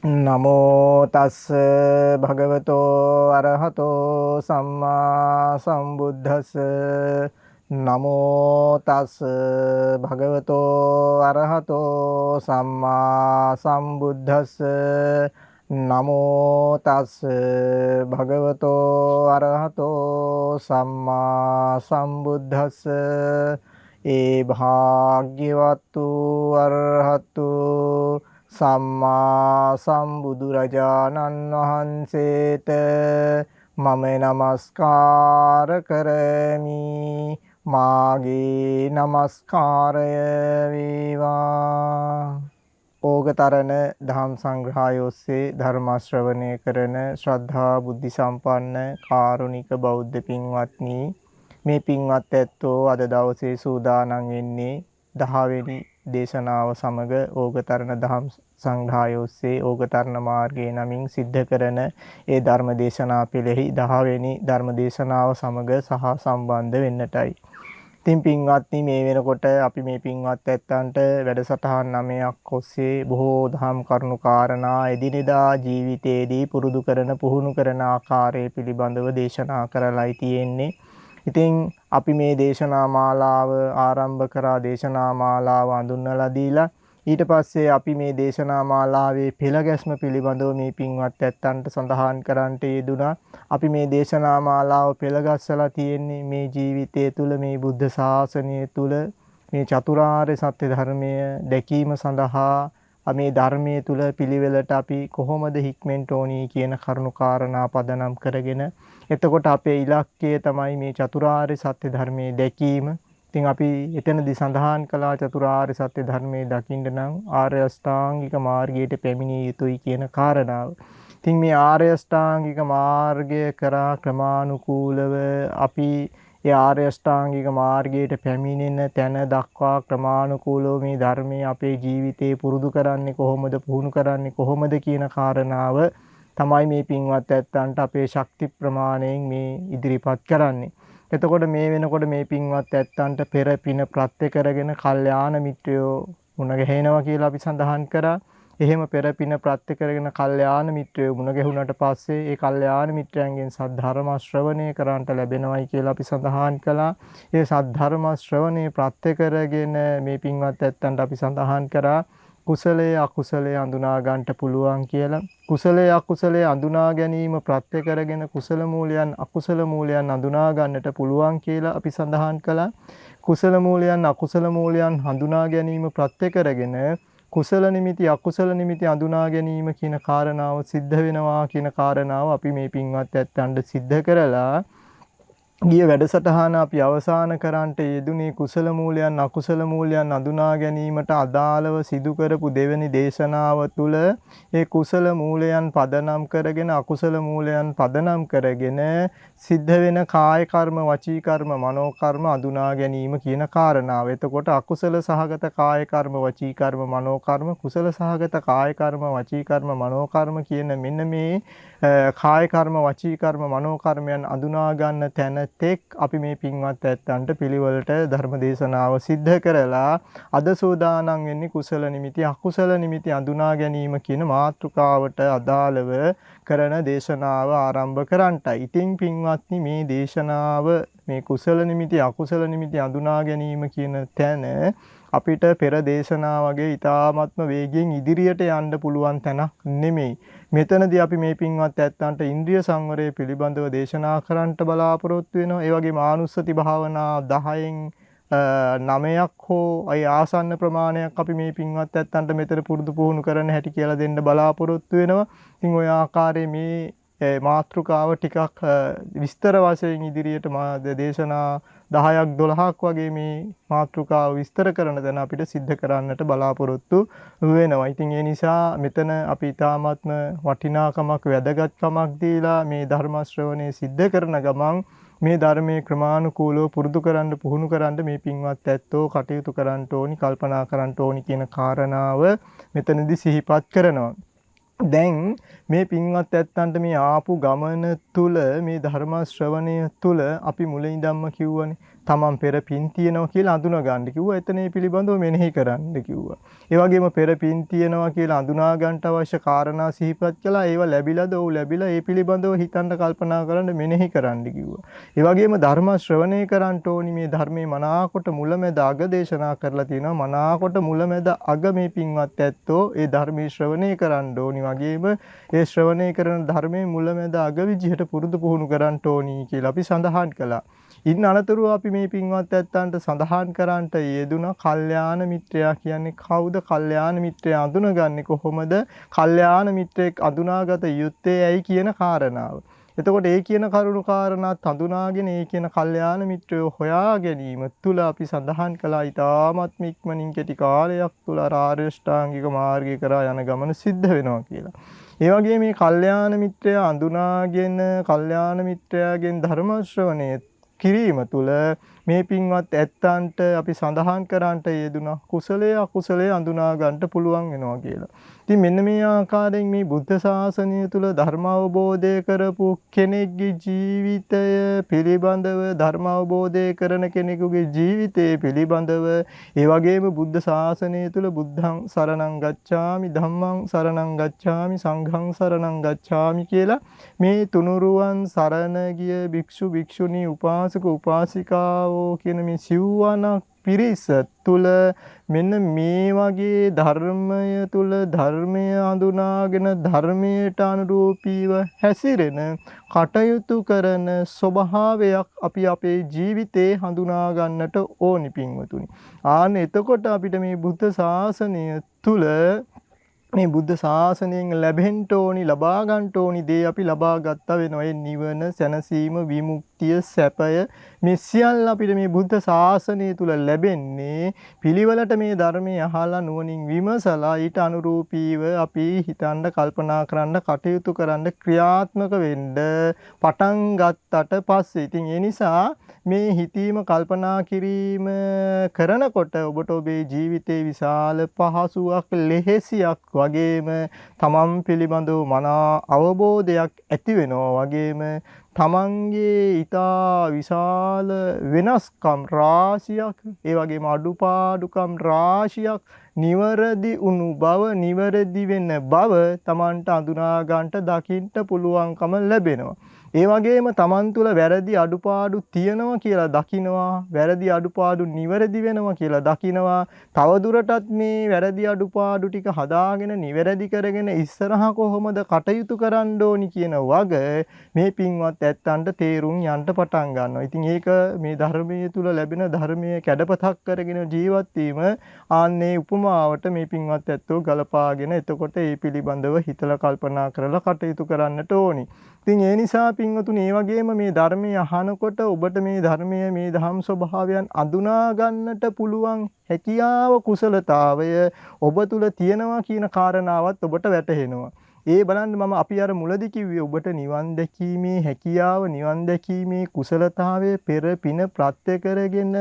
නමෝ තස්ස භගවතෝ අරහතෝ සම්මා සම්බුද්දස්ස නමෝ තස්ස භගවතෝ අරහතෝ සම්මා සම්බුද්දස්ස නමෝ තස්ස භගවතෝ අරහතෝ සම්මා සම්බුද්දස්ස ඒ භාග්‍යවත්තු අරහතු සම්මා සම්බුදුරජාණන් වහන්සේට මම නමස්කාර කරමි මාගේ නමස්කාරය වේවා. ඕගතරණ දහම් සංග්‍රහය ඔස්සේ ධර්ම ශ්‍රවණය කරන ශ්‍රද්ධා බුද්ධ සම්පන්න කාරුණික බෞද්ධ පින්වත්නි, මේ පින්වත් ඇත්තෝ අද දවසේ සූදානම් වෙන්නේ 10 වෙනි දේශනාව සමග ඕගතරණ දහම් සංග්‍රහය ඔස්සේ ඕගතරණ මාර්ගයේ නමින් සිද්ධ කරන ඒ ධර්ම දේශනා පෙළෙහි 10 වෙනි ධර්ම දේශනාව සමග සහ සම්බන්ධ වෙන්නටයි. ඉතින් පින්වත්නි, මේ වෙනකොට අපි මේ පින්වත් ඇත්තන්ට වැඩසටහන් 9ක් ඔස්සේ බොහෝ දහම් කරුණු කාරණා එදිනෙදා ජීවිතයේදී පුරුදු කරන පුහුණු කරන ආකාරය පිළිබඳව දේශනා කරලායි තියෙන්නේ. ඉතින් අපි මේ දේශනා මාලාව ආරම්භ කරා දේශනා මාලාව අඳුන්වලා දීලා ඊට පස්සේ අපි මේ දේශනා මාලාවේ පෙළ ගැස්ම පිළිබඳව මේ පින්වත් ඇත්තන්ට සඳහන් කරන්නට යෙදුණා. අපි මේ දේශනා මාලාව පෙළ ගස්සලා තියෙන්නේ මේ ජීවිතය තුළ, මේ බුද්ධ ශාසනය තුළ මේ චතුරාර්ය සත්‍ය ධර්මය දැකීම සඳහා මේ ධර්මයේ තුල පිළිවෙලට අපි කොහොමද හික්මෙන්ට ඕනි කියන කරුණු කාරණා පදනම් කරගෙන, එතකොට අපේ ඉලක්කය තමයි මේ චතුරාර්ය සත්‍ය ධර්මයේ දැකීම. ඉතින් අපි එතනදී සඳහන් කළා චතුරාර්ය සත්‍ය ධර්මයේ දකින්න නම් ආර්ය අෂ්ටාංගික මාර්ගයට පැමිණිය යුතුයි කියන කාරණාව. ඉතින් මේ ආර්ය අෂ්ටාංගික මාර්ගය කරා ක්‍රමානුකූලව අපි ඒ ආර්ය අෂ්ටාංගික මාර්ගයට පැමිණෙන තැන දක්වා ක්‍රමානුකූලව මේ ධර්මයේ අපේ ජීවිතේ පුරුදු කරන්නේ කොහොමද, පුහුණු කරන්නේ කොහොමද කියන කාරණාව තමයි මේ පින්වත් ඇත්තන්ට අපේ ශක්ති ප්‍රමාණයෙන් මේ ඉදිරිපත් කරන්නේ. එතකොට මේ වෙනකොට මේ පින්වත් ඇත්තන්ට පෙර පින ප්‍රත්‍ය කරගෙන කල්යාණ මිත්‍රයෝ මුණ ගැහෙනවා කියලා අපි සඳහන් කරා. එහෙම පෙර පින ප්‍රත්‍ය කරගෙන කල්යාණ මිත්‍රයෝ මුණ ගැහුණට පස්සේ ඒ කල්යාණ මිත්‍රයන්ගෙන් සද්ධර්ම ශ්‍රවණය කරන්ට ලැබෙනවයි කියලා අපි සඳහන් කළා. ඒ සද්ධර්ම ශ්‍රවණය ප්‍රත්‍ය කරගෙන මේ පින්වත් ඇත්තන්ට අපි සඳහන් කරා කුසලයේ අකුසලයේ අඳුනා ගන්නට පුළුවන් කියලා. කුසලයේ අකුසලයේ අඳුනා ගැනීම ප්‍රත්‍ය කරගෙන කුසල මූලයන් අකුසල මූලයන් අඳුනා ගන්නට පුළුවන් කියලා අපි සඳහන් කළා. කුසල මූලයන් අකුසල මූලයන් හඳුනා ගැනීම ප්‍රත්‍ය කරගෙන කුසල නිමිති අකුසල නිමිති අඳුනා ගැනීම කියන කාරණාව සිද්ධ වෙනවා කියන කාරණාව අපි මේ පින්වත් ඇත්තන්ට සිද්ධ කරලා ගිය වැඩසටහන අපි අවසන් කරන්නට යෙදුනේ කුසල මූලයන් අකුසල මූලයන් අඳුනා ගැනීමට අදාළව සිදු කරපු දෙවෙනි දේශනාව තුළ ඒ කුසල මූලයන් පදනම් කරගෙන අකුසල මූලයන් පදනම් කරගෙන සිද්ධ වෙන කාය කර්ම, වචී කර්ම, මනෝ කර්ම අඳුනා ගැනීම කියන කාරණාව. එතකොට අකුසල සහගත කාය කර්ම, වචී කර්ම, මනෝ කර්ම, කුසල සහගත කාය කර්ම, වචී කර්ම, මනෝ කර්ම කියන මෙන්න මේ කාය කර්ම, වචී කර්ම, මනෝ කර්මයන් අඳුනා ගන්න තැන තෙක් අපි මේ පින්වත් ඇත්තන්ට පිළිවෙලට ධර්ම දේශනාව සිද්ධ කරලා අද සෝදානම් වෙන්නේ කුසල නිමිති අකුසල නිමිති අඳුනා ගැනීම කියන මාතෘකාවට අදාළව කරන දේශනාව ආරම්භ කරන්නටයි. ඉතින් පින්වත්නි, මේ දේශනාව මේ කුසල නිමිති අකුසල නිමිති අඳුනා ගැනීම කියන තැන අපිට පෙර දේශනා වගේ ඊ타ත්ම වේගයෙන් ඉදිරියට යන්න පුළුවන් තැනක් නෙමෙයි. මෙතනදී අපි මේ පින්වත් ඇත්තන්ට ඉන්ද්‍රිය සංවරය පිළිබඳව දේශනා කරන්නට බලාපොරොත්තු වෙනවා. ඒ වගේ මානුස්සති භාවනා 10න් 9ක් හෝ අය ආසන්න ප්‍රමාණයක් අපි මේ පින්වත් ඇත්තන්ට මෙතන පුරුදු පුහුණු කරන්න හැටි කියලා දෙන්න බලාපොරොත්තු වෙනවා. ඉතින් ওই ආකාරයේ මේ මාතෘකාව ටිකක් විස්තර වශයෙන් ඉදිරියට දේශනා 10ක් 12ක් වගේ මේ මාතෘකාව විස්තර කරන දන අපිට සිද්ධ කරන්නට බලාපොරොත්තු වෙනවා. ඉතින් ඒ නිසා මෙතන අපි ඊ타ත්ම වටිනාකමක් වැදගත්කමක් දීලා මේ ධර්ම ශ්‍රවණය සිද්ධ කරන ගමන් මේ ධර්මයේ ක්‍රමානුකූලව පුරුදු කරන්න පුහුණු කරන්න මේ පින්වත් ඇත්තෝ කටයුතු කරන්න ඕනි, කල්පනා කරන්න ඕනි කියන කාරණාව මෙතනදී සිහිපත් කරනවා. දැන් මේ පින්වත් ඇත්තන්ට මේ ආපු ගමන තුල මේ ධර්ම ශ්‍රවණය තුල අපි මුලින්දම්ම කිව්වනේ තමන් පෙර පින් තියෙනවා කියලා අඳුනා ගන්න කිව්වා. එතන ඒ පිළිබඳව මෙනෙහි කරන්න කිව්වා. ඒ වගේම පෙර පින් තියෙනවා කියලා අඳුනා ගන්නට අවශ්‍ය කාරණා සිහිපත් කළා. ඒවා ලැබිලාද? ඔව් ලැබිලා. ඒ පිළිබඳව හිතන්න කල්පනා කරන්න මෙනෙහි කරන්න කිව්වා. ඒ වගේම ධර්ම ශ්‍රවණය කරන්න ඕනි. මේ ධර්මයේ මනාකොට මුලැමැද අග දේශනා කරලා තියෙනවා. මනාකොට මුලැමැද අග මේ පින්වත් ඇත්තෝ ඒ ධර්මයේ ශ්‍රවණය කරන්න ඕනි. වගේම ඒ ශ්‍රවණය කරන ධර්මයේ මුලැමැද අග විදිහට පුරුදු පුහුණු කරන්න ඕනි කියලා අපි සඳහන් කළා. ඉන් අනතුරුව අපි මේ පින්වත් ඇත්තන්ට සඳහන් කරන්නට යෙදුණා කල්යාණ මිත්‍රයා කියන්නේ කවුද? කල්යාණ මිත්‍රයා අඳුනගන්නේ කොහොමද? කල්යාණ මිත්‍රයෙක් අඳුනාගත යුත්තේ ඇයි කියන කාරණාව. එතකොට ඒ කියන කරුණු කාරණාත් හඳුනාගෙන ඒ කියන කල්යාණ මිත්‍රයෝ හොයා ගැනීම තුළ අපි සඳහන් කළා ඊටමත් ඉක්මනින් කෙටි කාලයක් තුළ ආර්ය ශ්‍රාංගික මාර්ගය කරා යන ගමන සිද්ධ වෙනවා කියලා. ඒ වගේ මේ කල්යාණ මිත්‍රයා අඳුනාගෙන කල්යාණ මිත්‍රයාගෙන් ධර්ම ශ්‍රවණය කිරීම තුළ මේ පින්වත් ඇත්තන්ට අපි සඳහන් කරන්නට යෙදුණා කුසලයේ අකුසලයේ අඳුනා ගන්නට පුළුවන් වෙනවා කියලා. ඉතින් මෙන්න මේ ආකාරයෙන් මේ බුද්ධ ශාසනය තුළ ධර්ම අවබෝධය කරපු කෙනෙක්ගේ ජීවිතය පිළිබඳව ධර්ම අවබෝධය කරන කෙනෙකුගේ ජීවිතය පිළිබඳව ඒ වගේම බුද්ධ ශාසනය තුළ බුද්ධං සරණං ගච්ඡාමි ධම්මං සරණං ගච්ඡාමි සංඝං සරණං ගච්ඡාමි කියලා මේ තුනුරුවන් සරණ ගිය භික්ෂු භික්ෂුණී උපාසක උපාසිකාවෝ කියන මේ සිව්වනක් පිරිස තුල මෙන්න මේ වගේ ධර්මය තුල ධර්මය අඳුනාගෙන ධර්මයට අනුරූපීව හැසිරෙන කටයුතු කරන ස්වභාවයක් අපි අපේ ජීවිතේ හඳුනා ගන්නට ඕනි පින්වතුනි. ආන්න එතකොට අපිට මේ බුද්ධ ශාසනය තුල මේ බුද්ධ ශාසනයෙන් ලැබෙන්න ඕනි ලබා ගන්න ඕනි දේ අපි ලබා ගත්තා වෙනවා. ඒ නිවන, සැනසීම, විමුක්තිය, සැපය මේ සියල්ල අපිට මේ බුද්ධ ශාසනය තුල ලැබෙන්නේ පිළිවෙලට මේ ධර්මයේ අහලා නුවණින් විමසලා ඊට අනුරූපීව අපි හිතන්න කල්පනා කරන්න කටයුතු කරන්න ක්‍රියාත්මක වෙන්න පටන් ගත්තට පස්සේ ඉතින් ඒ නිසා මේ හිතීම කල්පනා කිරීම කරනකොට ඔබට ඔබේ ජීවිතේ විශාල පහසුවක් ලෙහෙසියක් වගේම තමන් පිළිබඳව මනා අවබෝධයක් ඇති වෙනවා වගේම තමන්ගේ ඊටා විශාල වෙනස්කම් රාශියක් ඒ වගේම අඩුපාඩුකම් රාශියක් නිවැරදි වුණු බව නිවැරදි වෙන බව තමන්ට අඳුනා ගන්නට දකින්න පුළුවන්කම ලැබෙනවා. ඒ වගේම තමන් තුළ වැරදි අඩුපාඩු තියෙනවා කියලා දකිනවා වැරදි අඩුපාඩු නිවැරදි වෙනවා කියලා දකිනවා තවදුරටත් මේ වැරදි අඩුපාඩු ටික හදාගෙන නිවැරදි කරගෙන ඉස්සරහා කොහොමද කටයුතු කරන්න ඕනි කියන වග මේ පින්වත් ඇත්තන්ට තේරුම් යන්න පටන් ගන්නවා. ඉතින් ඒක මේ ධර්මයේ තුල ලැබෙන ධර්මයේ කැඩපතක් කරගෙන ජීවත් වීම ආන්නේ උපමාවට මේ පින්වත් ඇත්තෝ ගලපාගෙන එතකොට ඒ පිළිබඳව හිතලා කල්පනා කරලා කටයුතු කරන්නට ඕනි. ඉතින් ඒ නිසා පින්වතුනි ඒ වගේම මේ ධර්මය අහනකොට ඔබට මේ ධර්මයේ මේ ධම් ස්වභාවයන් අඳුනා ගන්නට පුළුවන් හැකියාව කුසලතාවය ඔබ තුල තියෙනවා කියන කාරණාවත් ඔබට වැටහෙනවා. ඒ බලන්න මම අපි අර මුලදී කිව්වේ ඔබට නිවන් දැකීමේ හැකියාව නිවන් දැකීමේ කුසලතාවය පෙර පින ප්‍රත්‍ය කරගෙන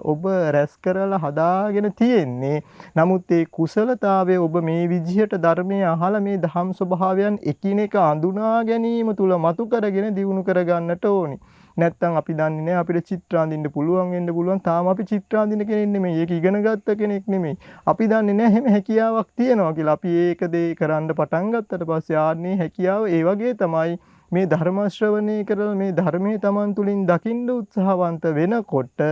ඔබ රැස් කරලා හදාගෙන තියෙන්නේ. නමුත් ඒ කුසලතාවය ඔබ මේ විදිහට ධර්මයේ අහලා මේ ධම් ස්වභාවයන් එකිනෙක අඳුනා ගැනීම තුල මතු කරගෙන දියුණු කරගන්නට ඕනි. නැත්තම් අපි දන්නේ නැහැ අපිට චිත්‍ර අඳින්න පුළුවන් වෙන්න පුළුවන්. තාම අපි චිත්‍ර අඳින කෙනෙක් නෙමෙයි. ඒක ඉගෙන ගත්ත කෙනෙක් නෙමෙයි. අපි දන්නේ නැහැ හැම හැකියාවක් තියෙනවා කියලා. අපි ඒක දේ කරන්න පටන් ගත්තට පස්සේ ආන්නේ හැකියාව ඒ වගේ තමයි මේ ධර්ම ශ්‍රවණය කරලා මේ ධර්මයේ Taman තුලින් දකින්න උත්සාහවන්ත වෙනකොට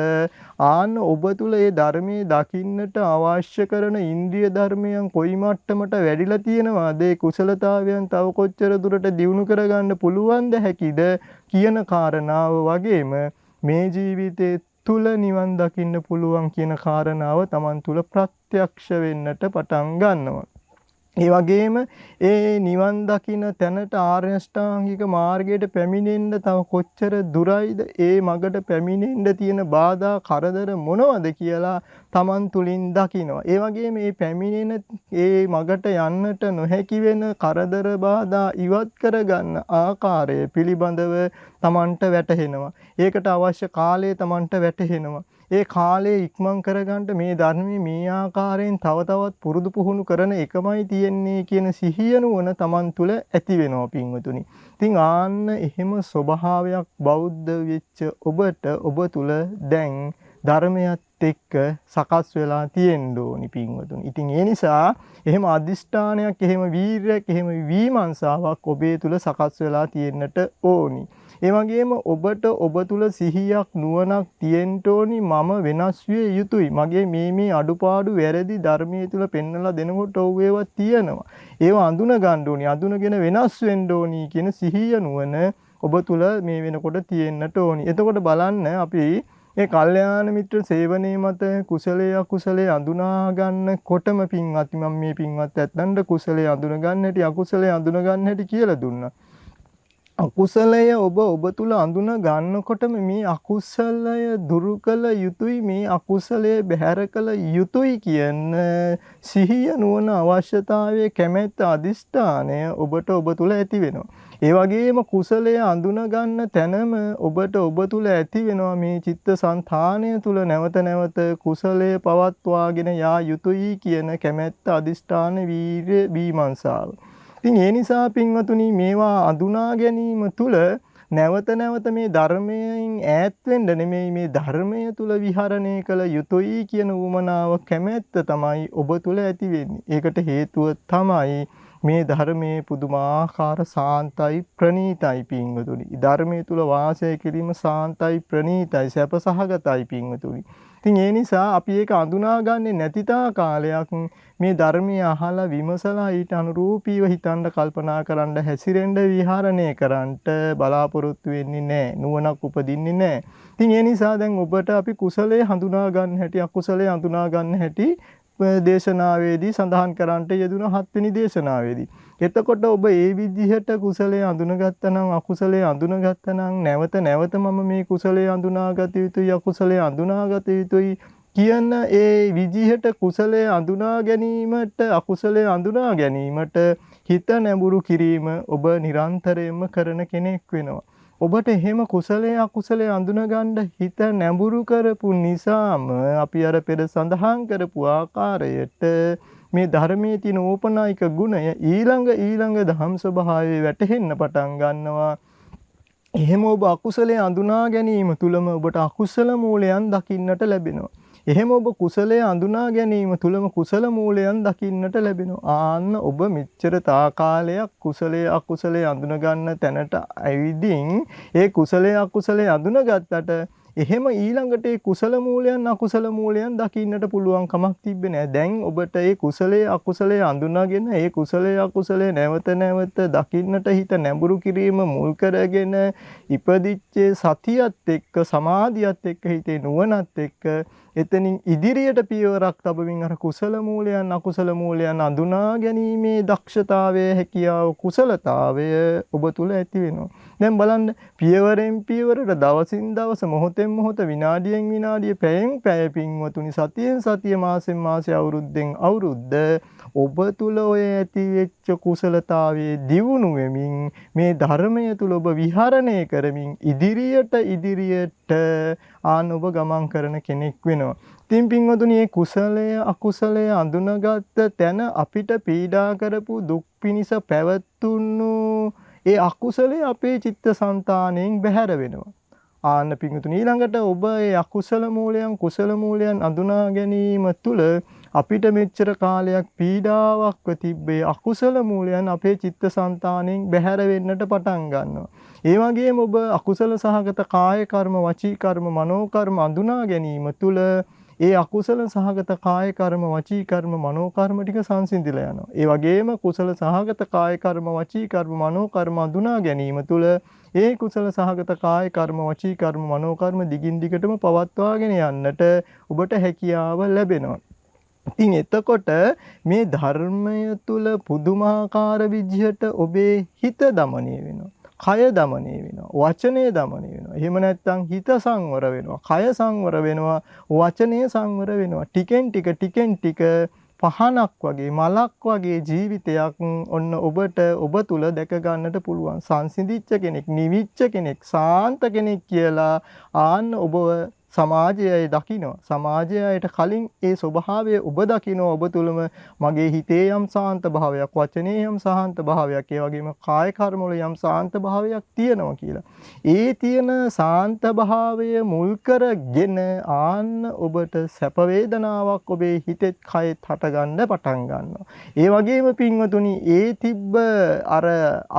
ආන්න ඔබ තුල ඒ ධර්මයේ දකින්නට අවශ්‍ය කරන ඉන්ද්‍රිය ධර්මයන් කොයි මට්ටමට වැඩිලා තියෙනවද? ඒ කුසලතාවයන් තව කොච්චර දුරට දියුණු කරගන්න පුළුවන්ද හැකිද කියන කාරණාව වගේම මේ ජීවිතයේ තුල නිවන් දකින්න පුළුවන් කියන කාරණාව Taman තුල ප්‍රත්‍යක්ෂ වෙන්නට පටන් ගන්නවා. ඒ වගේම ඒ නිවන් දකින්න තැනට ආර්ය අෂ්ටාංගික මාර්ගයට පැමිණෙන්න තව කොච්චර දුරයිද ඒ මගට පැමිණෙන්න තියෙන බාධා කරදර මොනවද කියලා Taman තුලින් දකිනවා. ඒ වගේම මේ පැමිණෙන ඒ මගට යන්නට නොහැකි වෙන කරදර බාධා ඉවත් කරගන්න ආකාරය පිළිබඳව Tamanට වැටහෙනවා. ඒකට අවශ්‍ය කාලය Tamanට වැටහෙනවා. ඒ කාලේ ඉක්මන් කරගන්න මේ ධර්මයේ මේ ආකාරයෙන් තව තවත් පුරුදු පුහුණු කරන එකමයි තියෙන්නේ කියන සිහිය නුවණ Taman තුල ඇති වෙනවා පින්වතුනි. ඉතින් ආන්න එහෙම ස්වභාවයක් බෞද්ධ වෙච්ච ඔබට ඔබ තුල දැන් ධර්මයත් එක්ක සකස් වෙලා තියෙන්න ඕනි පින්වතුනි. ඉතින් ඒ නිසා එහෙම අදිෂ්ඨානයක්, එහෙම වීරයක්, එහෙම විමර්ශාවක් ඔබේ තුල සකස් වෙලා තියෙන්නට ඕනි. ඒ වගේම ඔබට ඔබ තුල සිහියක් නුවණක් තියෙන්න ඕනි. මම වෙනස් විය යුතුයි. මගේ මේ අඩුපාඩු වැරදි ධර්මයේ තුල පෙන්වලා දෙනකොට ඔව් ඒවා තියෙනවා. ඒවා අඳුන ගන්න ඕනි. අඳුනගෙන වෙනස් වෙන්න ඕනි කියන සිහිය නුවණ ඔබ තුල මේ වෙනකොට තියෙන්නට ඕනි. එතකොට බලන්න අපි ඒ කල්යාණ මිත්‍ර සේවනයේ මත කුසලයේ අකුසලයේ අඳුනා ගන්නකොටම පින්වත් මම මේ පින්වත් ඇත්තන්ට කුසලයේ අඳුන ගන්න හැටි අකුසලයේ අඳුන ගන්න හැටි කියලා දුන්නා. අකුසලය ඔබ තුල අඳුන ගන්නකොටම මේ අකුසලය දුරු කළ යුතුයි, මේ අකුසලය බැහැර කළ යුතුයි කියන සිහිය නුවණ අවශ්‍යතාවයේ කැමැත්ත අදිෂ්ඨානය ඔබට ඔබ තුල ඇති වෙනවා. ඒ වගේම කුසලය අඳුන ගන්න තැනම ඔබට ඔබ තුල ඇති වෙනවා මේ චිත්තසංතානය තුල නැවත නැවත කුසලය පවත්වාගෙන යා යුතුයි කියන කැමැත්ත අදිෂ්ඨාන වීර්ය විමර්ශාව. ඉතින් ඒ නිසා පින්වතුනි මේවා අඳුනා ගැනීම තුල නැවත නැවත මේ ධර්මයෙන් ඈත් වෙන්න නෙමෙයි මේ ධර්මය තුල විහරණය කළ යුතුයි කියන උවමනාව කැමැත්ත තමයි ඔබ තුල ඇති වෙන්නේ. ඒකට හේතුව තමයි මේ ධර්මයේ පුදුමාකාර සාන්තයි ප්‍රණීතයි පින්වතුනි. ධර්මයේ තුල වාසය කිරීම සාන්තයි ප්‍රණීතයි සැපසහගතයි පින්වතුනි. ඉතින් ඒ නිසා අපි ඒක අඳුනාගන්නේ නැති කාලයක් මේ ධර්මය අහලා විමසලා ඊට අනුරූපීව හිතන්න කල්පනා කරන්න හැසිරෙන්න විහරණය කරන්නට බලාපොරොත්තු වෙන්නේ නැහැ. නුවණක් උපදින්නේ නැහැ. ඉතින් ඒ නිසා දැන් ඔබට අපි කුසලයේ හඳුනා ගන්න හැටි අකුසලයේ හඳුනා ගන්න හැටි දේශනාවේදී සඳහන් කරන්නට යෙදුන 7 වෙනි දේශනාවේදී. එතකොට ඔබ ඒ විදිහට කුසලයේ අඳුනගත්තා නම් අකුසලයේ අඳුනගත්තා නම් නැවත නැවත මම මේ කුසලයේ අඳුනාගත යුතුයි අකුසලයේ අඳුනාගත යුතුයි කියන ඒ විදිහට කුසලයේ අඳුනා ගැනීමට අකුසලයේ අඳුනා ගැනීමට හිත නැඹුරු කිරීම ඔබ නිරන්තරයෙන්ම කරන කෙනෙක් වෙනවා. ඔබට එහෙම කුසලයේ අකුසලයේ අඳුන ගන්න හිත නැඹුරු කරපු නිසාම අපි අර පෙර සඳහන් කරපු ආකාරයට මේ ධර්මයේ තියෙන ඕපනායික ගුණය ඊළඟ දහම් ස්වභාවයේ වැටහෙන්න පටන් ගන්නවා. එහෙම ඔබ අකුසලයේ අඳුනා ගැනීම තුලම ඔබට අකුසල මූලයන් දකින්නට ලැබෙනවා. එහෙම ඔබ කුසලයේ අඳුනා ගැනීම තුලම කුසල මූලයන් දකින්නට ලැබෙනවා. ආන්න ඔබ මෙච්චර තාකාලයක් කුසලයේ අකුසලයේ අඳුන ගන්න තැනට ඇවිදින් ඒ කුසලයේ අකුසලයේ අඳුනගත්තට එහෙම ඊළඟට ඒ කුසල මූලයන් අකුසල මූලයන් දකින්නට පුළුවන් කමක් තිබ්බේ නෑ. දැන් ඔබට ඒ කුසලයේ අකුසලයේ අඳුනාගෙන ඒ කුසලයේ අකුසලයේ නැවත නැවත දකින්නට හිත නැඹුරු කිරීම මුල් කරගෙන ඉපදිච්ච සතියත් එක්ක සමාධියත් එක්ක හිතේ නුවණත් එක්ක එතනින් ඉදිරියට පියවරක් තබමින් අර කුසල මූලයන් අකුසල මූලයන් අඳුනා ගැනීමේ දක්ෂතාවය හැකියාව කුසලතාවය ඔබ තුල ඇති වෙනවා. දැන් බලන්න පියවරෙන් පියවරට දවසින් දවස මොහොතෙන් මොහොත විනාඩියෙන් විනාඩිය පැයෙන් පැය පින්වතුනි සතියෙන් සතිය මාසෙන් මාසෙ අවුරුද්දෙන් අවුරුද්ද ඔබ තුල ඔය ඇති වෙච්ච කුසලතාවයේ දියුණු වෙමින් මේ ධර්මය තුල ඔබ විහරණය කරමින් ඉදිරියට ආන ඔබ ගමන් කරන කෙනෙක් වෙනවා. ඉතින් පින්වතුනි මේ කුසලය අකුසලය අඳුනගත්ත තැන අපිට පීඩා කරපු දුක් පිනිස පැවතුණු ඒ අකුසලයේ අපේ චිත්තසංතාණයෙන් බැහැර වෙනවා. ආන්න පින්වතුනි ඊළඟට ඔබ ඒ අකුසල මූලයන් කුසල මූලයන් අඳුනා ගැනීම තුළ අපිට මෙච්චර කාලයක් පීඩාවක්ව තිබ්බේ අකුසල මූලයන් අපේ චිත්තසංතාණයෙන් බැහැර වෙන්නට පටන් ගන්නවා. ඒ වගේම ඔබ අකුසල සහගත කාය කර්ම වචී කර්ම මනෝ කර්ම අඳුනා ගැනීම තුළ ඒ අකුසල සහගත කාය කර්ම වචී කර්ම මනෝ කර්ම ටික සංසිඳිලා යනවා. ඒ වගේම කුසල සහගත කාය කර්ම වචී කර්ම මනෝ කර්ම අඳුනා ගැනීම තුළ ඒ කුසල සහගත කාය කර්ම වචී කර්ම මනෝ කර්ම දිගින් දිගටම පවත්වාගෙන යන්නට ඔබට හැකියාව ලැබෙනවා. ඉතින් එතකොට මේ ධර්මය තුල පුදුමාකාර විදිහට ඔබේ හිත දමනය වෙනවා. කය දමනය වෙනවා. වචනය දමනය වෙනවා. එහෙම නැත්නම් හිත සංවර වෙනවා. කය සංවර වෙනවා. වචනය සංවර වෙනවා. ටිකෙන් ටික පහනක් වගේ මලක් වගේ ජීවිතයක් ඔන්න ඔබට ඔබ තුල දැක ගන්නට පුළුවන්. සංසිඳිච්ච කෙනෙක්, නිවිච්ච කෙනෙක්, සාන්ත කෙනෙක් කියලා ආන්න ඔබ සමාජයයි දකිනවා. සමාජයට කලින් ඒ ස්වභාවය ඔබ දකිනවා. ඔබ තුළම මගේ හිතේ යම් සාන්ත භාවයක්, වචනේ යම් සාන්ත භාවයක්, ඒ වගේම කාය කර්ම වල යම් සාන්ත භාවයක් තියෙනවා කියලා. ඒ තියෙන සාන්ත භාවය මුල් කරගෙන ආන්න ඔබට සැප වේදනාවක් ඔබේ හිතෙත් කයෙත් හටගන්න පටන් ගන්නවා. ඒ වගේම පින්වතුනි ඒ තිබ්බ අර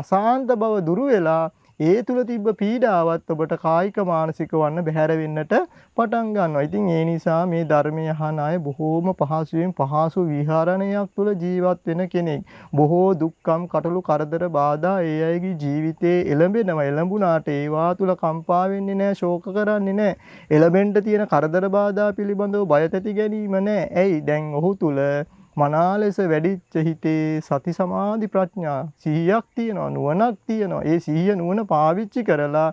අසාන්ත බව දුරු වෙලා ඒ තුල තිබ්බ පීඩාවත් ඔබට කායික මානසික වන්න බැහැර වෙන්නට පටන් ගන්නවා. ඉතින් ඒ නිසා මේ ධර්මය අහන අය බොහෝම පහසුවෙන් පහසු විහරණයක් තුල ජීවත් වෙන කෙනෙක්. බොහෝ දුක්ඛම් කටළු කරදර බාධා ඒ අයගේ ජීවිතේ එළඹෙනවා. එළඹුණාට ඒවා තුල කම්පා වෙන්නේ නැහැ, ශෝක කරන්නේ නැහැ. එළඹෙන්න තියෙන කරදර බාධා පිළිබඳව බය තැති ගැනීම නැහැ. ඇයි? දැන් ඔහු තුල මනා ලෙස වැඩිච්ච හිතේ සති සමාධි ප්‍රඥා සිහියක් තියෙනවා, නුවණක් තියෙනවා. ඒ සිහිය නුවණ පාවිච්චි කරලා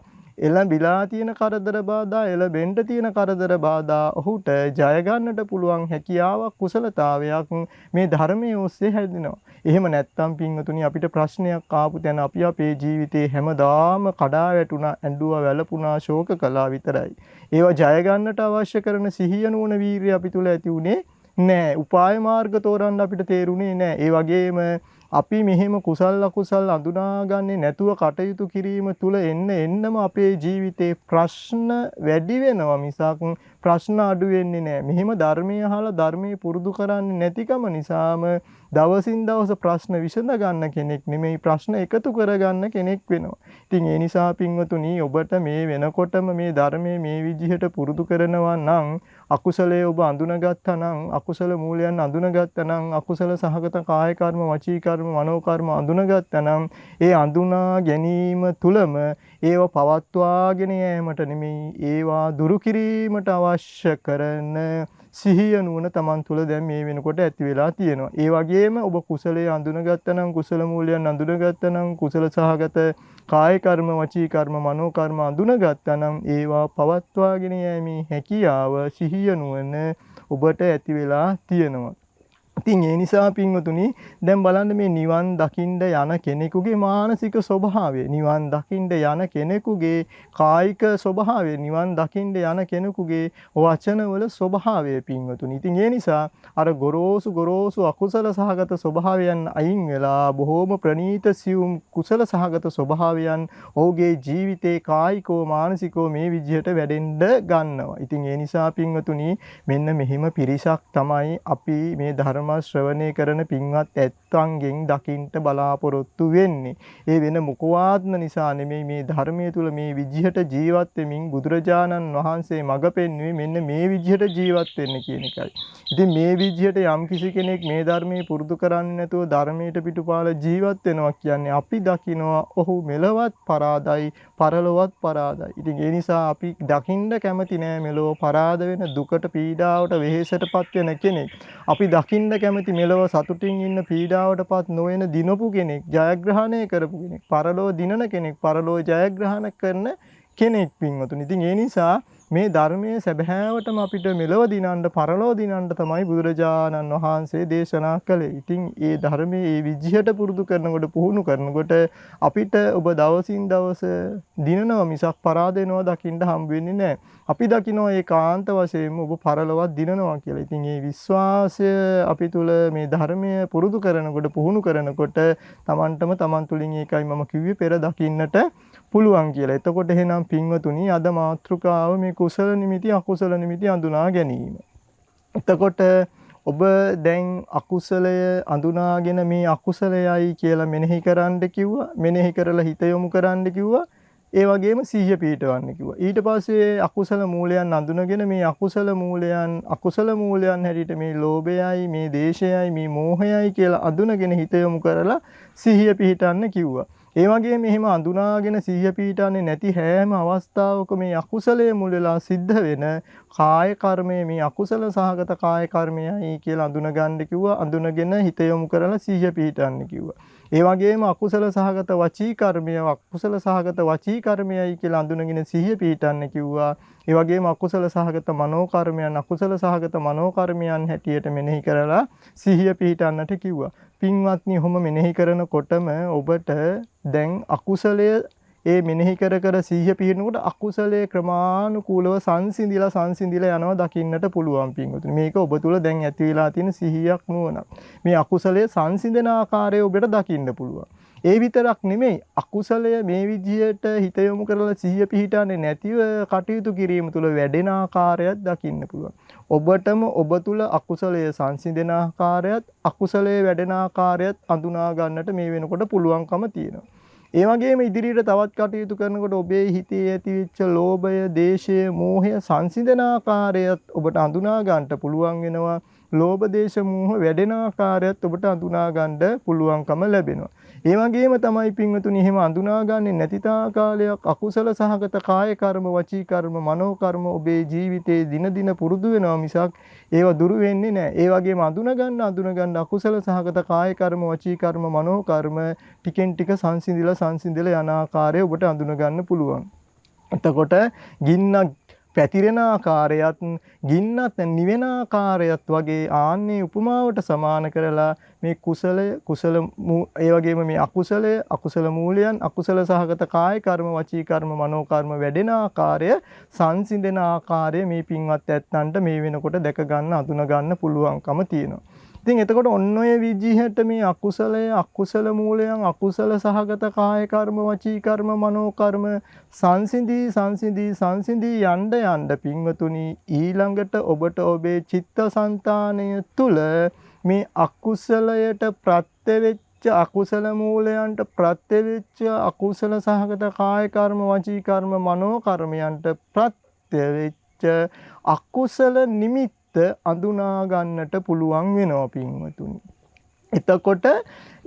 එළඹිලා තියෙන කරදර බාධා, එළඹෙන්න තියෙන කරදර බාධා ඔහුට ජය ගන්නට පුළුවන් හැකියාවක්, කුසලතාවයක් මේ ධර්මයේ ඔස්සේ හැදෙනවා. එහෙම නැත්නම් පින්වතුනි අපිට ප්‍රශ්නයක් ආපු තැන අපි අපේ ජීවිතේ හැමදාම කඩා වැටුණා, ඇඬුවා, වැළපුණා, ශෝක කළා විතරයි. ඒවා ජය ගන්නට අවශ්‍ය කරන සිහිය නුවණ වීරිය අපි තුල ඇති උනේ නෑ. උපාය මාර්ග තෝරන්න අපිට තේරුනේ නෑ. ඒ වගේම අපි මෙහෙම කුසල් අකුසල් අඳුනාගන්නේ නැතුව කටයුතු කිරීම තුල එන්නම අපේ ජීවිතේ ප්‍රශ්න වැඩි වෙනවා මිසක් ප්‍රශ්න අඩු වෙන්නේ නෑ. මෙහෙම ධර්මයේ අහලා ධර්මයේ පුරුදු කරන්නේ නැතිකම නිසාම දවසින් දවස ප්‍රශ්න විසඳ ගන්න කෙනෙක් නෙමෙයි, ප්‍රශ්න එකතු කරගන්න කෙනෙක් වෙනවා. ඉතින් ඒ නිසා පින්වතුනි ඔබට මේ වෙනකොටම මේ ධර්මයේ මේ විදිහට පුරුදු කරනවා නම් අකුසලයේ ඔබ අඳුනගත්තා නම්, අකුසල මූලයන් අඳුනගත්තා නම්, අකුසල සහගත කාය කර්ම, වචී කර්ම, මනෝ කර්ම අඳුනගත්තා නම් ඒ අඳුනා ගැනීම තුලම ඒව පවත්වාගෙන යෑමට නෙමෙයි, ඒවා දුරු කිරීමට අවශ්‍ය කරන සිහිය නුවණ Taman තුල දැන් මේ වෙනකොට ඇති වෙලා තියෙනවා. ඒ වගේම ඔබ කුසලයේ අඳුනගත්තා නම්, කුසල මූලයන් අඳුනගත්තා නම්, කුසල සහගත කාය කර්ම, වචී කර්ම, මනෝ කර්ම අඳුනගත්තා නම් ඒවා පවත්වාගෙන යෑමේ හැකියාව, සිහිය නුවණ ඔබට ඇති වෙලා තියෙනවා. ඉතින් ඒ නිසා පින්වතුනි දැන් බලන්න මේ නිවන් දකින්න යන කෙනෙකුගේ මානසික ස්වභාවය, නිවන් දකින්න යන කෙනෙකුගේ කායික ස්වභාවය, නිවන් දකින්න යන කෙනෙකුගේ වචනවල ස්වභාවය පින්වතුනි. ඉතින් ඒ නිසා අර ගොරෝසු අකුසල සහගත ස්වභාවයන් අයින් වෙලා බොහෝම ප්‍රණීත සියුම් කුසල සහගත ස්වභාවයන් ඔහුගේ ජීවිතේ කායිකව මානසිකව මේ විදිහට වැඩෙන්න ගන්නවා. ඉතින් ඒ නිසා පින්වතුනි මෙන්න මෙහිම පිරිසක් තමයි අපි මේ ධර්ම ශ්‍රවණය කරන පින්වත් ඇත්තන්ගෙන් දකින්න බලාපොරොත්තු වෙන්නේ. ඒ වෙන මොකවාත්ම නිසා නෙමෙයි, මේ ධර්මයේ තුල මේ විදිහට ජීවත් වෙමින් බුදුරජාණන් වහන්සේ මඟ පෙන්වුවේ මෙන්න මේ විදිහට ජීවත් වෙන්න කියන එකයි. ඉතින් මේ විදිහට යම් කිසි කෙනෙක් මේ ධර්මයේ පුරුදු කරන්නේ නැතුව ධර්මයට පිටුපාල ජීවත් වෙනවා කියන්නේ අපි දකිනවා ඔහු මෙලවත් පරාදයි, පරලොවත් පරාදයි. ඉතින් ඒ නිසා අපි දකින්න කැමති නෑ මෙලොව පරාද වෙන, දුකට, පීඩාවට, වෙහෙසටපත් වෙන කෙනෙක්. අපි දකින්න කැමති මෙලොව සතුටින් ඉන්න, පීඩාවටපත් නොවන දිනපු කෙනෙක්, ජයග්‍රහණය කරපු කෙනෙක්, පරලොව දිනන කෙනෙක්, පරලොව ජයග්‍රහණ කරන කෙනෙක් පින්වතුනි. ඉතින් ඒ නිසා මේ ධර්මයේ සැබෑවටම අපිට මෙලොව දිනන්න, පරලොව දිනන්න තමයි බුදුරජාණන් වහන්සේ දේශනා කළේ. ඉතින් ඒ ධර්මයේ මේ විදිහට පුරුදු කරනකොට, පුහුණු කරනකොට අපිට ඔබ දවසින් දවස දිනනවා මිසක් පරාද වෙනවා දකින්න හම්බ වෙන්නේ නැහැ. අපි දකිනවා ඒකාන්ත වශයෙන්ම ඔබ පරලොවත් දිනනවා කියලා. ඉතින් මේ විශ්වාසය අපි තුල මේ ධර්මය පුරුදු කරනකොට, පුහුණු කරනකොට Taman තුලින් ඒකයි මම කිව්වේ පෙර දකින්නට පුළුවන් කියලා. එතකොට එහෙනම් පින්වතුනි අද මාතෘකාව මේ කුසල නිමිති, අකුසල නිමිති අඳුනා ගැනීම. එතකොට ඔබ දැන් අකුසලය අඳුනාගෙන මේ අකුසලයයි කියලා මෙනෙහි කරන්න කිව්වා. මෙනෙහි කරලා හිත යොමු කරන්න කිව්වා. ඒ වගේම සිහිය පිහිටවන්න කිව්වා. ඊට පස්සේ අකුසල මූලයන් අඳුනගෙන මේ අකුසල මූලයන් හැටියට මේ ලෝභයයි, මේ දේශයයි, මේ මෝහයයි කියලා අඳුනගෙන හිත යොමු කරලා සිහිය පිහිටන්න කිව්වා. ඒ වගේම මෙහෙම අඳුනාගෙන සිහිය පිහිටන්නේ නැති හැම අවස්ථාවක මේ අකුසලයේ මුල් වෙලා සිද්ධ වෙන කාය කර්මය, මේ අකුසල සහගත කාය කර්මයයි කියලා අඳුන ගන්න කිව්වා. අඳුනගෙන හිත යොමු කරලා සිහිය පිහිටන්න කිව්වා. ඒ වගේම අකුසල සහගත වචී කර්මය, අකුසල සහගත වචී කර්මයයි කියලා අඳුනගෙන සිහිය පිහිටන්න කිව්වා. ඒ වගේම අකුසල සහගත මනෝ කර්මයන්, අකුසල සහගත මනෝ කර්මයන් හැටියට මෙනෙහි කරලා සිහිය පිහිටන්නට කිව්වා. පින්වත්නි, ඔහොම මෙනෙහි කරනකොටම ඔබට දැන් අකුසලය ඒ මෙනෙහි කර කර සිහිය පිහිනකොට අකුසලයේ ක්‍රමානුකූලව සංසිඳිලා යනවා දකින්නට පුළුවන් පින්වතුනි. මේක ඔබ තුල දැන් ඇති වෙලා තියෙන සිහියක් නුවණක්. මේ අකුසලයේ සංසිඳන ආකාරය ඔබට දකින්න පුළුවන්. ඒ විතරක් නෙමෙයි අකුසලය මේ විදිහට හිත යොමු කරලා සිහිය පිහිටන්නේ නැතිව කටයුතු කිරීම තුළ වැඩෙන ආකාරයක් දකින්න පුළුවන්. ඔබටම ඔබ තුළ අකුසලයේ සංසිඳන ආකාරයත් අකුසලයේ වැඩෙන ආකාරයත් අඳුනා ගන්නට මේ වෙනකොට පුළුවන්කම තියෙනවා. ඒ වගේම ඉදිරියට තවත් කටයුතු කරනකොට ඔබේ හිතේ ඇතිවෙච්ච ලෝභය, දේශය, මෝහය සංසිඳන ආකාරයත් ඔබට අඳුනා ගන්නට පුළුවන් වෙනවා. ලෝභ, දේශ, මෝහ වැඩෙන ආකාරයත් ඔබට අඳුනා ගන්න පුළුවන්කම ලැබෙනවා. ඒ වගේම තමයි පින්වතුනි එහෙම අඳුනාගන්නේ නැති තාකාලයක් අකුසල සහගත කාය කර්ම, වචී කර්ම, මනෝ කර්ම ඔබේ ජීවිතේ දින දින පුරුදු වෙනවා මිසක් ඒව දුරු වෙන්නේ නැහැ. ඒ වගේම අඳුනගන්න අකුසල සහගත කාය කර්ම, වචී කර්ම, මනෝ කර්ම ටිකෙන් ටික සංසිඳිලා යන ආකාරය ඔබට අඳුනගන්න පුළුවන්. එතකොට ගින්නක් පැතිරෙන ආකාරයත් ගින්නත් නිවෙන ආකාරයත් වගේ ආන්නේ උපමාවට සමාන කරලා මේ කුසල ඒ වගේම මේ අකුසල මූලයන් අකුසල සහගත කාය කර්ම, වචී කර්ම, මනෝ කර්ම වැඩෙන ආකාරය සංසිඳෙන ආකාරය මේ පින්වත් ඇත්තන්ට මේ වෙනකොට දැක ගන්න අඳුන ගන්න පුළුවන්කම තියෙනවා. ඉතින් එතකොට ඔන්න ඔය විදිහට මේ අකුසල මූලයන් අකුසල සහගත කාය කර්ම, වචී කර්ම, මනෝ කර්ම සංසිඳී යන්න පින්වතුනි ඊළඟට ඔබට ඔබේ චිත්තසංතානය තුල මේ අකුසලයට ප්‍රත්‍ය වෙච්ච අකුසල මූලයන්ට ප්‍රත්‍ය වෙච්ච අකුසල සහගත කාය කර්ම, වචී කර්ම, මනෝ කර්මයන්ට ප්‍රත්‍ය වෙච්ච අකුසල නිමිත්ත අඳුනා ගන්නට පුළුවන් වෙනවා පින්වතුනි. එතකොට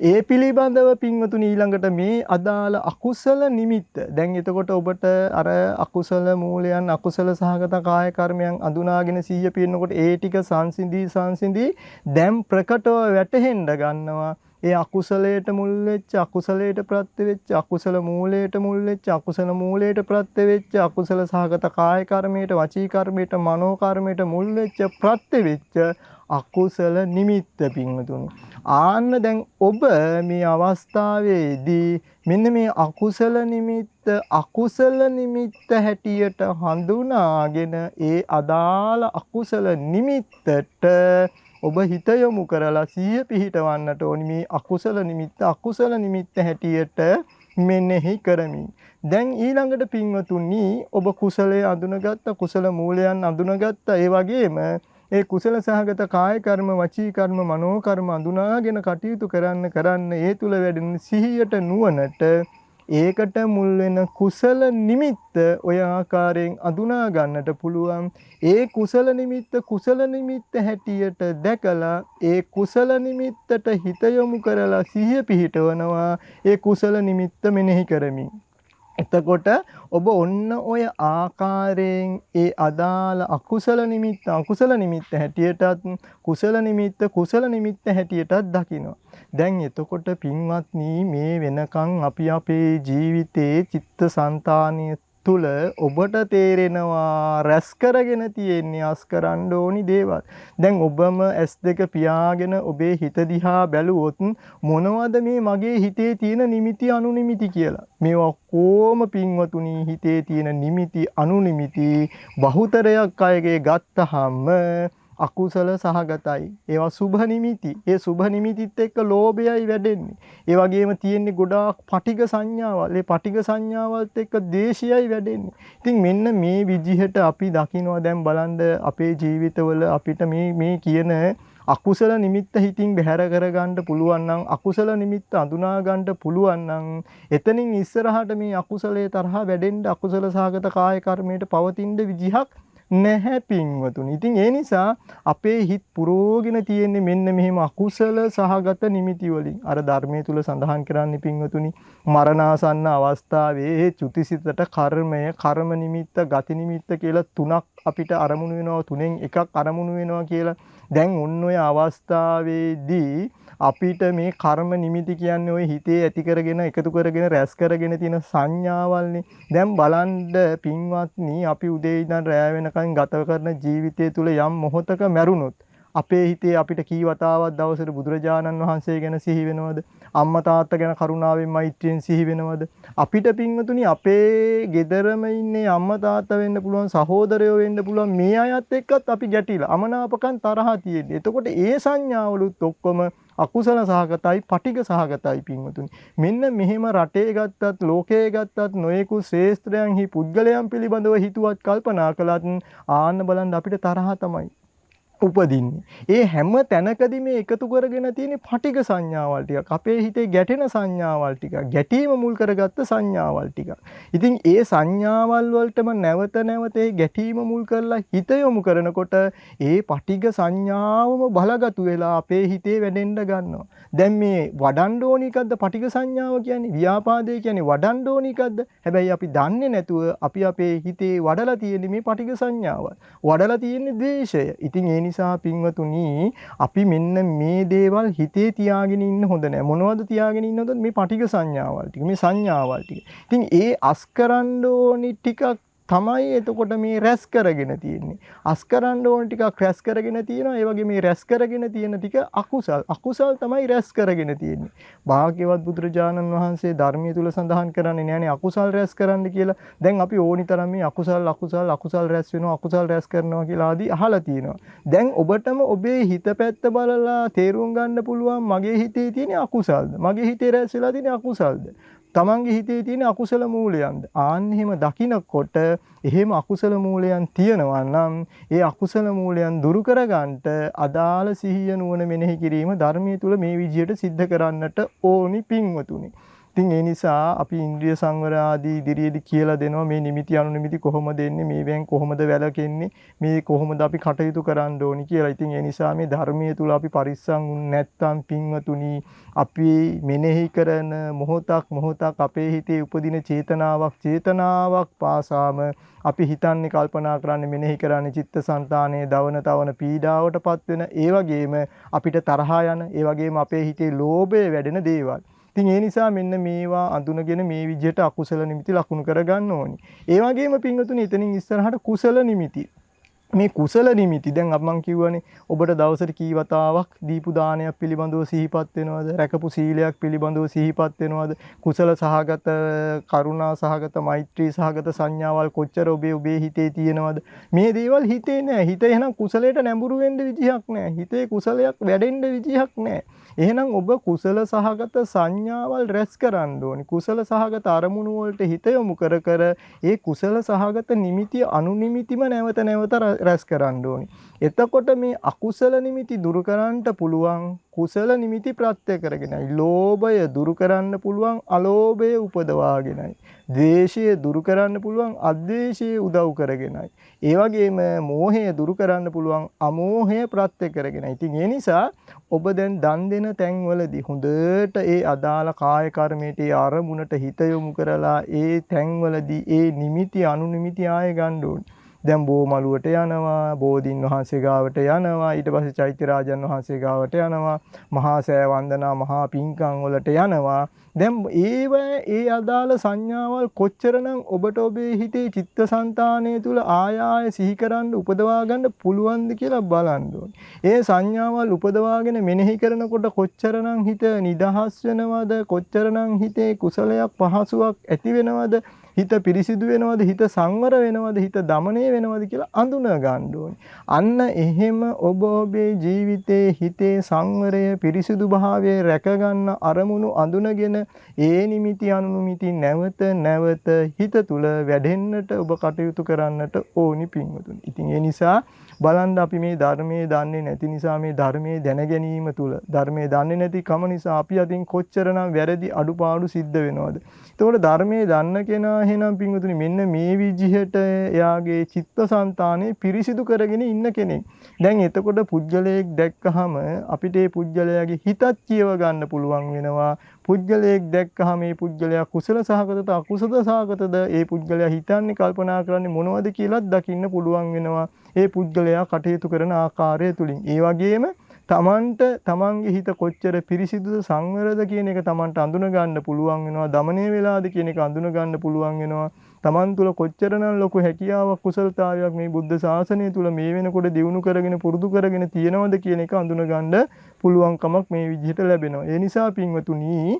ඒ පිළිබඳව පින්වතුනි ඊළඟට මේ අදාළ අකුසල නිමිත්ත දැන් එතකොට ඔබට අර අකුසල මූලයන් අකුසල සහගත කාය කර්මයන් අඳුනාගෙන සිහිය පිරනකොට ඒ ටික සංසිඳී දැන් ප්‍රකටව වැටහෙන්න ගන්නවා. ඒ අකුසලයට මුල් වෙච්ච අකුසලයට ප්‍රත්‍ය වෙච්ච අකුසල මූලයට මුල් වෙච්ච අකුසල මූලයට ප්‍රත්‍ය වෙච්ච අකුසල සහගත කාය කර්මයට, වචී කර්මයට, මනෝ කර්මයට මුල් වෙච්ච ප්‍රත්‍ය වෙච්ච අකුසල නිමිත්ත පින්වතුනි. ආන්න දැන් ඔබ මේ අවස්ථාවේදී මෙන්න මේ අකුසල නිමිත්ත හැටියට හඳුනාගෙන ඒ අදාළ අකුසල නිමිත්තට ඔබ හිත යොමු කරලා සිහිය පිහිටවන්නට ඕනි. මේ අකුසල නිමිත්ත හැටියට මෙනෙහි කරමින්. දැන් ඊළඟට පින්වතුනි ඔබ කුසලයේ අඳුනගත්ත කුසල මූලයන් අඳුනගත්ත ඒ වගේම ඒ කුසල සහගත කාය කර්ම, වචී කර්ම, මනෝ කර්ම අඳුනාගෙන කටයුතු කරන්න ඒ තුල වැඩෙන සිහියට නුවණට ඒකට මුල් වෙන කුසල නිමිත්ත ඔය ආකාරයෙන් අඳුනා ගන්නට පුළුවන්. ඒ කුසල නිමිත්ත හැටියට දැකලා ඒ කුසල නිමිත්තට හිත යොමු කරලා සිහිය පිහිටවනවා. ඒ කුසල නිමිත්ත මෙනෙහි කරමින්. එතකොට ඔබ ඔන්න ඔය ආකාරයෙන් ඒ අදාළ අකුසල නිමිත්ත හැටියටත් කුසල නිමිත්ත හැටියටත් දකිනවා. දැන් එතකොට පින්වත්නි මේ වෙනකන් අපි අපේ ජීවිතේ චිත්තසංතානිය තුල ඔබට තේරෙනවා රැස් කරගෙන තියෙන්නේ අස්කරන්න ඕනි දේවල්. දැන් ඔබම S2 පියාගෙන ඔබේ හිත දිහා බැලුවොත් මොනවද මේ මගේ හිතේ තියෙන නිමිති අනුනිමිති කියලා. මේවා කොහොම පින්වතුනි හිතේ තියෙන නිමිති අනුනිමිති බහුතරයක් අයගේ ගත්තහම අකුසල සහගතයි. ඒවා සුභ නිමිති. ඒ සුභ නිමිතිත් එක්ක ලෝභයයි වැඩෙන්නේ. ඒ වගේම තියෙන්නේ ගොඩාක් පටිඝ සංඥාවල්. ඒ පටිඝ සංඥාවල්ත් එක්ක ද්වේෂයයි වැඩෙන්නේ. ඉතින් මෙන්න මේ විදිහට අපි දකිනවා දැන් බලන්න අපේ ජීවිතවල අපිට මේ කියන අකුසල නිමිත්ත හිතින් බැහැර කරගන්න පුළුවන් නම් අකුසල නිමිත්ත අඳුනා ගන්න පුළුවන් නම් එතනින් ඉස්සරහට මේ අකුසලයේ තරහ වැඩෙන්න අකුසල සහගත කාය කර්මයට පවතින විදිහක් නැහැ පින්වතුනි. ඉතින් ඒ නිසා අපේ හිත පුරෝගෙන තියෙන්නේ මෙන්න මෙහෙම අකුසල සහගත නිමිති වලින්. අර ධර්මයේ තුල සඳහන් කරන්නේ පින්වතුනි මරණාසන්න අවස්ථාවේ චුතිසිතට කර්මය, කර්ම නිමිත්ත, ගති නිමිත්ත කියලා තුනක් අපිට අරමුණු වෙනවා. තුනෙන් එකක් අරමුණු වෙනවා කියලා. දැන් ඔන්න ඔය අවස්ථාවේදී අපිට මේ කර්ම නිමිති කියන්නේ ওই හිතේ ඇති කරගෙන එකතු කරගෙන රැස් කරගෙන තියෙන සංඥාවල්නේ. දැන් බලන්න පින්වත්නි අපි උදේ ඉඳන් රැය වෙනකන් ගත කරන ජීවිතය තුල යම් මොහොතක මැරුණොත් අපේ හිතේ අපිට කී වතාවක් දවසට බුදුරජාණන් වහන්සේ ගැන සිහි වෙනවද? අම්මා තාත්තා ගැන කරුණාවෙන් මෛත්‍රියෙන් සිහි වෙනවද? අපිට පින්වතුනි අපේ ගෙදරම ඉන්නේ අම්මා තාත්තා වෙන්න පුළුවන්, සහෝදරයෝ වෙන්න පුළුවන්, මේ අයත් එක්කත් අපි ගැටිලා අමනාපකම් තරහ තියෙන්නේ. එතකොට ඒ සංඥාවලුත් ඔක්කොම අකුසල සහගතයි, පටිඝ සහගතයි පින්වතුනි. මෙන්න මෙහෙම රටේ ගත්තත්, ලෝකයේ ගත්තත් නොයෙකුත් ශ්‍රේෂ්ඨයන්හි පුද්ගලයන් පිළිබඳව හිතුවත් කල්පනා කළත් ආන්න බලන්න අපිට තරහ තමයි උපදින්නේ. ඒ හැම තැනකදී මේ එකතු කරගෙන තියෙන පටිඝ සංඥාවල් ටිකක්, අපේ හිතේ ගැටෙන සංඥාවල් ටිකක්, ගැටීම මුල් කරගත්ත සංඥාවල් ටිකක්. ඉතින් ඒ සංඥාවල් වලටම නැවත නැවත ඒ ගැටීම මුල් කරලා හිත යොමු කරනකොට ඒ පටිඝ සංඥාවම බලගතු වෙලා අපේ හිතේ වැඩෙන්න ගන්නවා. දැන් මේ වඩන්න ඕන එකක්ද පටිඝ සංඥාව කියන්නේ? ව්‍යාපාදේ කියන්නේ වඩන්න ඕන එකක්ද? හැබැයි අපි දන්නේ නැතුව අපි අපේ හිතේ වඩලා තියෙන්නේ මේ පටිඝ සංඥාව. වඩලා තියෙන්නේ ද්වේෂය. ඉතින් ඒ නිසා පින්වතුනි අපි මෙන්න මේ දේවල් හිතේ තියාගෙන ඉන්න හොඳ නැහැ. මොනවද තියාගෙන ඉන්නවද? මේ පටිඝ සංඥාවල් ටික, මේ සංඥාවල් ටික. ඉතින් ඒ අස්කරන්න ඕනි ටිකක් තමයි එතකොට මේ රැස් කරගෙන තියෙන්නේ. අස්කරන්න ඕන ටිකක් රැස් කරගෙන තියෙනවා. ඒ වගේ මේ රැස් කරගෙන තියෙන ටික අකුසල්. අකුසල් තමයි රැස් කරගෙන තියෙන්නේ. භාග්‍යවත් බුදුරජාණන් වහන්සේ ධර්මයේ තුල සඳහන් කරන්නේ නෑනේ අකුසල් රැස් කරන්න කියලා. දැන් අපි ඕනි තරම් මේ අකුසල් රැස් වෙනවා, අකුසල් රැස් කරනවා කියලා ආදී අහලා තියෙනවා. දැන් ඔබටම ඔබේ හිත පැත්ත බලලා තේරුම් ගන්න පුළුවන් මගේ හිතේ තියෙන අකුසල්ද? මගේ හිතේ රැස් වෙලා තියෙන අකුසල්ද? තමන්ගේ හිතේ තියෙන අකුසල මූලයන්ද? ආන්න එහෙම දකිනකොට එහෙම අකුසල මූලයන් තියෙනවා නම් ඒ අකුසල මූලයන් දුරු කරගන්නට අදාළ සිහිය නුවණ මෙනෙහි කිරීම ධර්මයේ තුල මේ විදිහට සිද්ධ කරන්නට ඕනි පින්වතුනි. ඉතින් ඒ නිසා අපි ඉන්ද්‍රිය සංවර ආදී ඉදිරියේදී කියලා දෙනවා මේ නිමිති අනුනිමිති කොහොමද එන්නේ, මේවෙන් කොහොමද වැළකෙන්නේ, මේ කොහොමද අපි කටයුතු කරන්න ඕනි කියලා. ඉතින් ඒ නිසා මේ ධර්මයේ තුල අපි පරිස්සම් නැත්තම් පින්වතුනි අපි මෙනෙහි කරන මොහොතක් අපේ හිතේ උපදින චේතනාවක් පාසාම අපි හිතන්නේ කල්පනා කරන්නේ මෙනෙහි කරන්නේ චිත්තසංතානයේ දවන තවන පීඩාවටපත් වෙන, ඒ වගේම අපිට තරහා යන, ඒ වගේම අපේ හිතේ ලෝභය වැඩෙන දේවල්. ඉතින් ඒ නිසා මෙන්න මේවා අඳුනගෙන මේ විදිහට අකුසල නිමිති ලකුණු කරගන්න ඕනි. ඒ වගේම පින්වතුනි එතනින් ඉස්සරහට කුසල නිමිති. මේ කුසල නිමිති දැන් මම කියවනේ ඔබට දවසට කී වතාවක් දීපු දානයක් පිළිබඳව සිහිපත් වෙනවද? රැකපු සීලයක් පිළිබඳව සිහිපත් වෙනවද? කුසල සහගත, කරුණා සහගත, මෛත්‍රී සහගත සංඥාවල් කොච්චර ඔබේ හිතේ තියෙනවද? මේ දේවල් හිතේ නෑ. හිත එහෙනම් කුසලයට නැඹුරු වෙන්න විදිහක් නෑ. හිතේ කුසලයක් වැඩෙන්න විදිහක් නෑ. එහෙනම් ඔබ කුසල සහගත සංඥාවල් රැස් කරන්න ඕනි. කුසල සහගත අරමුණු වලට හිත යොමු කර ඒ කුසල සහගත නිමිති අනුනිමිතිම නැවත නැවත රැස් කරන්න ඕනි. එතකොට මේ අකුසල නිමිති දුරු කරන්නට පුළුවන් කුසල නිමිති ප්‍රත්‍ය කරගෙනයි. ලෝභය දුරු කරන්න පුළුවන් අලෝභය උපදවාගෙනයි. ද්වේෂය දුරු කරන්න පුළුවන් අද්වේෂය උදව් කරගෙනයි. ඒ වගේම මෝහය දුරු කරන්න පුළුවන් අමෝහය ප්‍රත්‍ය කරගෙනයි. ඉතින් ඒ නිසා ඔබ දැන් දන් දෙන තැන්වලදී හොඳට ඒ අදාළ කාය කර්මයට ඒ අරමුණට හිත යොමු කරලා ඒ තැන්වලදී ඒ නිමිති අනුනිමිති ආය ගන්න ඕනේ. දැන් බෝමලුවට යනවා, බෝධින් වහන්සේ ගාවට යනවා, ඊට පස්සේ චෛත්‍ය රාජන් වහන්සේ ගාවට යනවා, මහා සෑ වන්දනා මහා පින්කම් වලට යනවා. දැන් ඒ අදාළ සංඥාවල් කොච්චරනම් ඔබට ඔබේ හිතේ චිත්තසංතානය තුල ආය සිහි කරන්න උපදවා ගන්න පුළුවන්ද කියලා බලන්න ඕනේ. ඒ සංඥාවල් උපදවාගෙන මෙනෙහි කරනකොට කොච්චරනම් හිත නිදහස් වෙනවද? කොච්චරනම් හිතේ කුසලයක් පහසුවක් ඇති වෙනවද? හිත පිරිසිදු වෙනවද? හිත සංවර වෙනවද? හිත දමනය වෙනවද කියලා අඳුන ගන්න ඕනේ. අන්න එහෙම ඔබ ඔබේ ජීවිතයේ හිතේ සංවරය, පිරිසිදු භාවය රැක ගන්න අරමුණු අඳුනගෙන ඒ නිමිති අනුනිමිති නැවත හිත තුල වැඩෙන්නට ඔබ කටයුතු කරන්නට ඕනි පින්වතුනි. ඉතින් ඒ නිසා බලන්න අපි මේ ධර්මයේ දන්නේ නැති නිසා මේ ධර්මයේ දැන ගැනීම තුල ධර්මයේ දන්නේ නැති කම නිසා අපි අතින් කොච්චරනම් වැරදි අඩුපාඩු සිද්ධ වෙනවද? ඒතකොට ධර්මයේ දන්න කෙනා එහෙනම් පින්වතුනි මෙන්න මේ විදිහට එයාගේ චිත්තසංතානෙ පිරිසිදු කරගෙන ඉන්න කෙනෙක්. දැන් එතකොට පුජ්‍යලයක් දැක්කහම අපිට ඒ පුජ්‍යලයාගේ හිතත් කියව ගන්න පුළුවන් වෙනවා. පුජ්‍යලයක් දැක්කහම මේ පුජ්‍යලයා කුසල සහගතද අකුසල සහගතද ඒ පුජ්‍යලයා හිතන්නේ කල්පනා කරන්නේ මොනවද කියලාත් දකින්න පුළුවන් වෙනවා. ඒ පුජ්‍යලයා කටයුතු කරන ආකාරය තුලින්. ඒ වගේම තමන්ගේ හිත කොච්චර පිරිසිදුද සංවරද කියන එක තමන්ට අඳුන ගන්න පුළුවන් වෙනවා. දමනය වෙලාද කියන එක අඳුන ගන්න පුළුවන් වෙනවා. තමන් තුළ කොච්චරනම් ලොකු හැකියාවක් කුසලතාවයක් මේ බුද්ධ ශාසනය තුළ මේ වෙනකොට දියුණු කරගෙන පුරුදු කරගෙන තියෙනවද කියන එක අඳුනගන්න පුළුවන්කමක් මේ විදිහට ලැබෙනවා. ඒ නිසා පින්වතුනි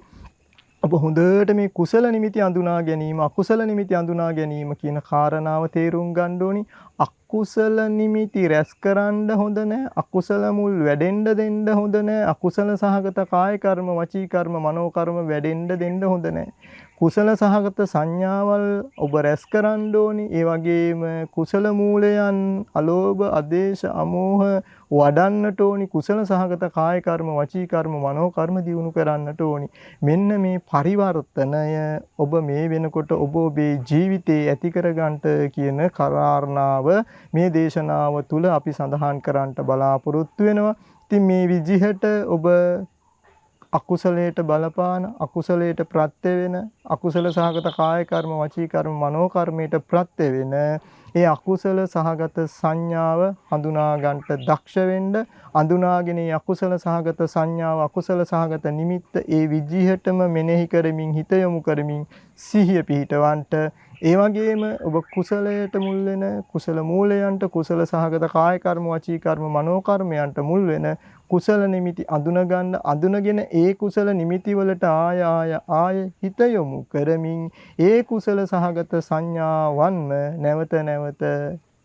ඔබ හොඳට මේ කුසල නිමිති අඳුනා ගැනීම අකුසල නිමිති අඳුනා ගැනීම කියන කාරණාව තේරුම් ගන්න ඕනි. අකුසල නිමිති රැස් කරන්න හොඳ නැහැ. අකුසල මුල් වැඩෙන්න දෙන්න හොඳ නැහැ. අකුසල සහගත කාය කර්ම, වචී කර්ම, මනෝ කර්ම වැඩෙන්න දෙන්න හොඳ නැහැ. කුසල සහගත සංඥාවල් ඔබ රැස් කරන්න ඕනි. ඒ වගේම කුසල මූලයන් අලෝභ, අදේශ, අමෝහ වඩන්නට ඕනි. කුසල සහගත කාය කර්ම, වචී කර්ම, මනෝ කර්ම දියුණු කරන්නට ඕනි. මෙන්න මේ පරිවර්තනය ඔබ මේ වෙනකොට ඔබ ඔබේ ජීවිතේ ඇති කරගන්නට කියන කාරණාව මේ දේශනාව තුළ අපි සඳහන් කරන්නට බලාපොරොත්තු වෙනවා. ඉතින් මේ විදිහට ඔබ අකුසලයට බලපාන, අකුසලයට ප්‍රත්‍ය වෙන, අකුසල සහගත කාය කර්ම, වචී කර්ම, මනෝ කර්මයට ප්‍රත්‍ය වෙන ඒ අකුසල සහගත සංඥාව හඳුනා ගන්නට දක්ෂ වෙන්න, අඳුනාගෙන ඒ අකුසල සහගත සංඥාව, අකුසල සහගත නිමිත්ත ඒ විදිහටම මෙනෙහි කරමින්, හිත යොමු කරමින් සිහිය පිහිටවන්නට. ඒ වගේම ඔබ කුසලයට මුල් වෙන, කුසල මූලයන්ට, කුසල සහගත කාය කර්ම, වචී කර්ම, මනෝ කර්මයන්ට මුල් වෙන කුසල නිමිති අඳුනගන්න, අඳුනගෙන ඒ කුසල නිමිති වලට ආය හිත යොමු කරමින් ඒ කුසල සහගත සංඥාවන්ම නැවත නැවත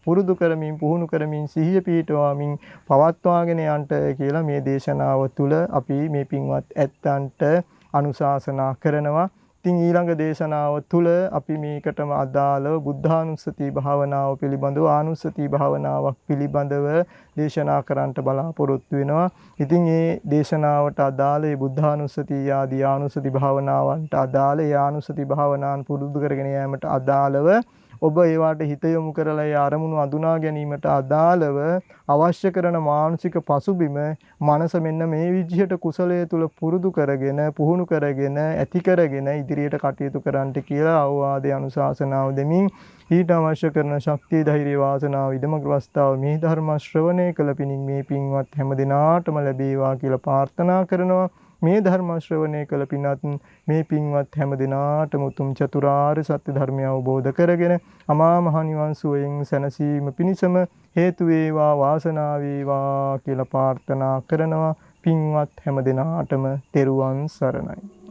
පුරුදු කරමින්, පුහුණු කරමින්, සිහිය පිහිටවමින් පවත්වාගෙන යන්න කියලා මේ දේශනාව තුළ අපි මේ පින්වත් ඇත්තන්ට අනුශාසනා කරනවා. ඉතින් ඊළඟ දේශනාව තුළ අපි මේකටම අදාළව බුද්ධානුස්සති භාවනාව පිළිබඳව, ආනුස්සති භාවනාවක් පිළිබඳව දේශනා කරන්නට බලාපොරොත්තු වෙනවා. ඉතින් මේ දේශනාවට අදාළ මේ බුද්ධානුස්සති ආදී ආනුස්සති භාවනාවන්ට අදාළ ඒ ආනුස්සති භාවනාන් පුරුදු කරගෙන යාමට අදාළව ඔබ ඒවට හිත යොමු කරලා ඒ අරමුණු අඳුනා ගැනීමට අදාළව අවශ්‍ය කරන මානසික පසුබිම මනස මෙන්න මේ විදිහට කුසලයේ තුල පුරුදු කරගෙන, පුහුණු කරගෙන, ඇති කරගෙන ඉදිරියට කටයුතු කරන්නට කියලා අවවාදයේ අනුශාසනාව දෙමින් ඊට අවශ්‍ය කරන ශක්තිය, ධෛර්ය, වාසනාව, ඉදමක අවස්ථාව මේ ධර්ම ශ්‍රවණය කළ පිණින් මේ පින්වත් හැම දිනාටම ලැබේවා කියලා ප්‍රාර්ථනා කරනවා. මේ ධර්ම ශ්‍රවණය කළ පිණත් මේ පින්වත් හැම දිනාටම උතුම් චතුරාර්ය සත්‍ය ධර්මය අවබෝධ කරගෙන අමා මහ නිවන් සුවයෙන් සැනසීම පිණිසම හේතු වේවා, වාසනාව වේවා කියලා ප්‍රාර්ථනා කරනවා. පින්වත් හැම දිනාටම තෙරුවන් සරණයි.